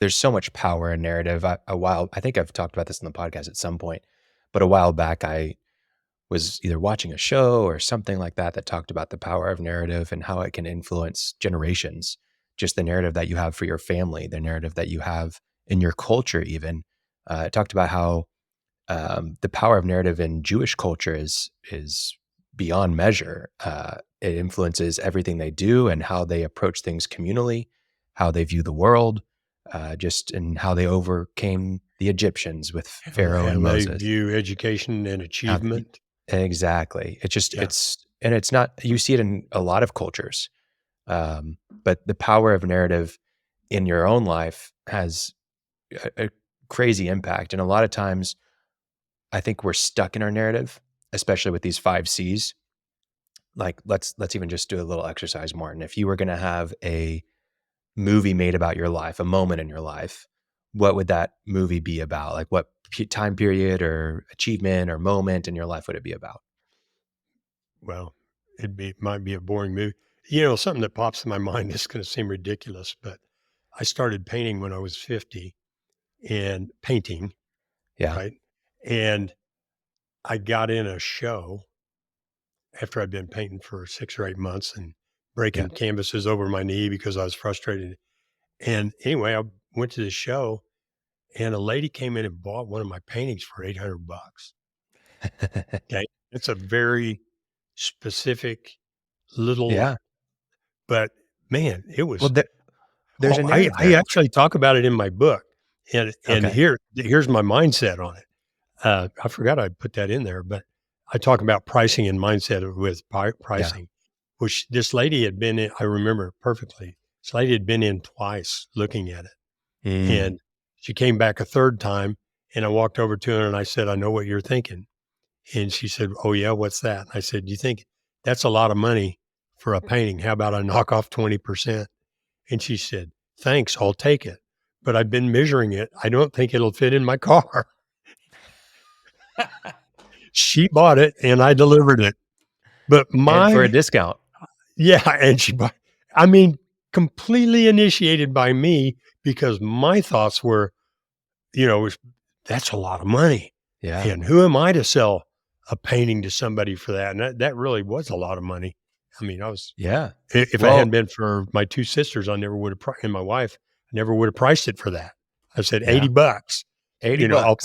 there's so much power in narrative. I think I've talked about this in the podcast at some point, but a while back I was either watching a show or something like that that talked about the power of narrative and how it can influence generations. Just the narrative that you have for your family, the narrative that you have in your culture, even. It talked about how the power of narrative in Jewish culture is beyond measure. It influences everything they do and how they approach things communally, how they view the world, just and how they overcame the Egyptians with Pharaoh How and they Moses. view education and How achievement. exactly. It just Yeah. it's not, you see it in a lot of cultures. But the power of narrative in your own life has a crazy impact. And a lot of times I think we're stuck in our narrative, especially with these 5 C's. Like let's even just do a little exercise, Martin. If you were going to have a movie made about your life, a moment in your life, what would that movie be about? Like what time period or achievement or moment in your life would it be about? Well, might be a boring movie. Something that pops in my mind is going to seem ridiculous, but I started painting when I was 50 and painting, Yeah. right? And I got in a show after I'd been painting for 6 or 8 months and Yeah. breaking canvases over my knee because I was frustrated. And anyway, I went to the show and a lady came in and bought one of my paintings for $800. Okay. It's a very specific little, Yeah. but man, it Well, was, there's a I narrative I there. actually talk about it in my book, and Okay. here's my mindset on it. I forgot I put that in there, but I talk about pricing and mindset with Yeah. pricing, which this lady had been in. I remember it perfectly. This lady had been in twice looking at it, Mm. and she came back a third time, and I walked over to her and I said, "I know what you're thinking." And she said, "Oh yeah, what's that?" I said, "You think that's a lot of money for a painting? How about I knock off 20%?" And she said, "Thanks, I'll take it. But I've been measuring it. I don't think it'll fit in my car." She bought it and I delivered it. But And for a my discount. yeah, and she bought I mean, completely initiated by me because my thoughts were, was that's a lot of money. Yeah. And who am I to sell a painting to somebody for that? And that really was a lot of money. I mean, Yeah. if it hadn't Well, been for my 2 sisters, I never would have and my wife, I never would have priced it for that. I said, yeah. $80. 80 I'll bucks.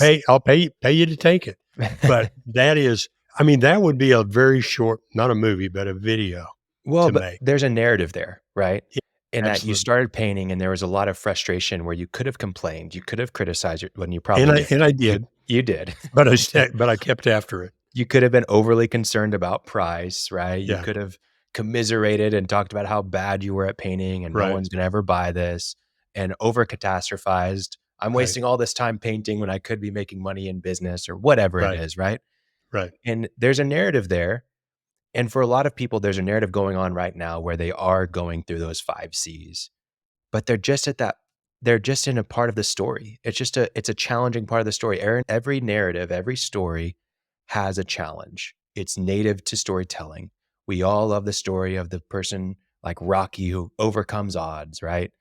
pay you to take it. But that is, I mean, that would be a very short, not a movie, but a video Well, to but make. there's a narrative there, right? Yeah, In that you absolutely. started painting and there was a lot of frustration where you could have complained, you could have criticized it when you probably And didn't. I You did, you did. but I kept after it. You could have been overly concerned about price, right? You Yeah, could have commiserated and talked about how bad you were at painting and no right, one's gonna ever buy this, and over catastrophized. I'm right, wasting all this time painting when I could be making money in business or whatever it right, is, right? right. And there's a narrative there. And for a lot of people, there's a narrative going on right now where they are going through those 5 Cs, but they're just in a part of the story. It's a challenging part of the story. Aaron, every narrative, every story has a challenge. It's native to storytelling. We all love the story of the person like Rocky who overcomes odds, right?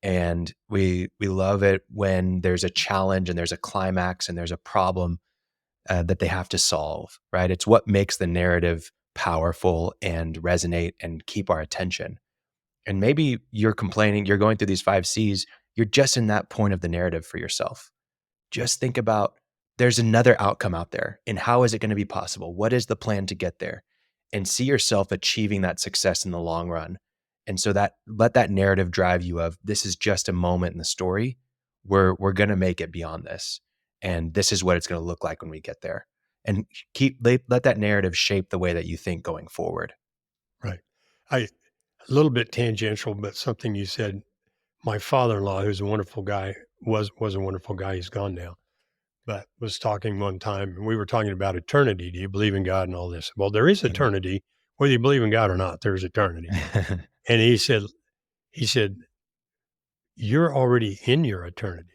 And we love it when there's a challenge and there's a climax and there's a problem that they have to solve, right? It's what makes the narrative powerful and resonate and keep our attention. And maybe you're complaining, you're going through these 5 C's, you're just in that point of the narrative for yourself. Just think about there's another outcome out there. And how is it going to be possible? What is the plan to get there? And see yourself achieving that success in the long run. And so that let that narrative drive you of this is just a moment in the story. We're going to make it beyond this. And this is what it's going to look like when we get there. And let that narrative shape the way that you think going forward. Right. A little bit tangential, but something you said. My father-in-law, who's a wonderful guy, was a wonderful guy. He's gone now, but was talking one time, and we were talking about eternity. Do you believe in God and all this? Well, there is Mhm. eternity, whether you believe in God or not. There's eternity. And he said, you're already in your eternity.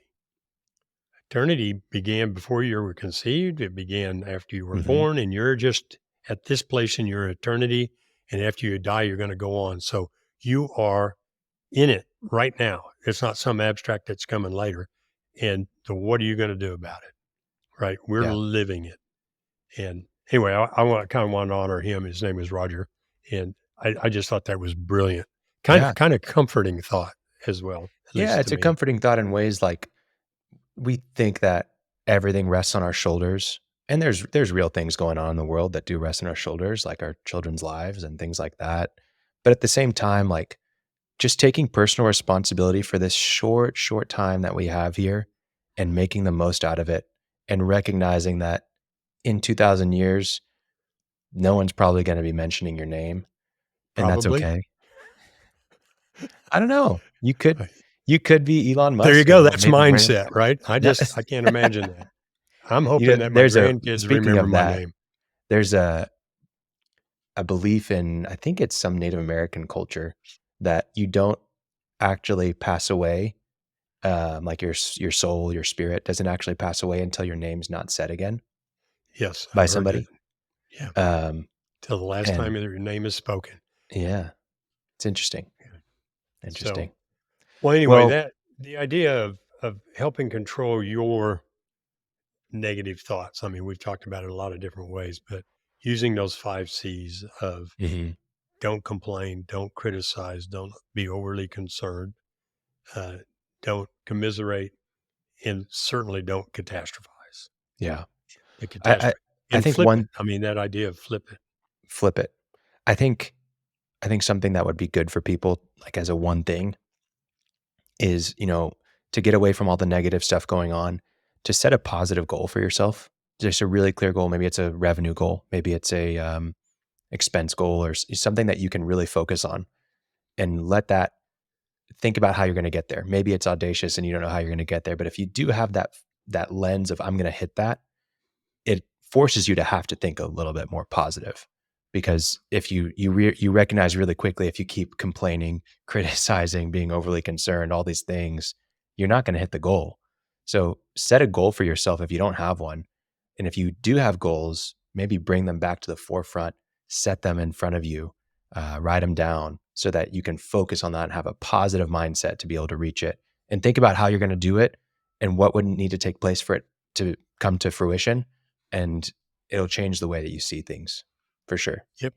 Eternity began before you were conceived. It began after you were Mhm. born, and you're just at this place in your eternity. And after you die, you're going to go on. So you are in it right now. It's not some abstract that's coming later. And so what are you going to do about it? Right? We're Yeah. living it. And anyway, I want kind of want to honor him. His name is Roger. And I just thought that was brilliant. Yeah. Kind of comforting thought as well, at Yeah, least to it's a me. comforting thought in ways like we think that everything rests on our shoulders, and there's real things going on in the world that do rest on our shoulders, like our children's lives and things like that. But at the same time, like, just taking personal responsibility for this short time that we have here and making the most out of it and recognizing that in 2,000 years, no one's probably gonna be mentioning your name, and that's Probably. okay. I don't know. Right. You could be Elon There you Musk go. and That's maybe bring mindset, right? that I can't imagine that. I'm hoping that my there's a grandkids speaking remember of my that, name. there's a belief in, I think it's some Native American culture, that you don't actually pass away, like your soul, your spirit doesn't actually pass away until your name's not said again Yes, by I've heard that. somebody. Yeah. Um, Till the last time and your name is spoken. yeah, it's interesting. Yeah. So, Interesting. well, anyway, Well, that the idea of helping control your negative thoughts. I mean, we've talked about it a lot of different ways, but using those 5 C's of mhm, don't complain, don't criticize, don't be overly concerned, uh, don't commiserate, and certainly don't catastrophize. yeah. The I catastrophe I and think flip it. one I mean, that idea of flip it. flip it. I think something that would be good for people, like, as a one thing is, to get away from all the negative stuff going on, to set a positive goal for yourself. Just a really clear goal. Maybe it's a revenue goal. Maybe it's a expense goal or something that you can really focus on and let that think about how you're going to get there. Maybe it's audacious and you don't know how you're going to get there, but if you do have that lens of I'm going to hit that, it forces you to have to think a little bit more positive, because if you recognize really quickly, if you keep complaining, criticizing, being overly concerned, all these things, you're not going to hit the goal. So set a goal for yourself if you don't have one. And if you do have goals, maybe bring them back to the forefront, set them in front of you, write them down so that you can focus on that and have a positive mindset to be able to reach it. And think about how you're going to do it and what would need to take place for it to come to fruition, and it'll change the way that you see things for sure. Yep.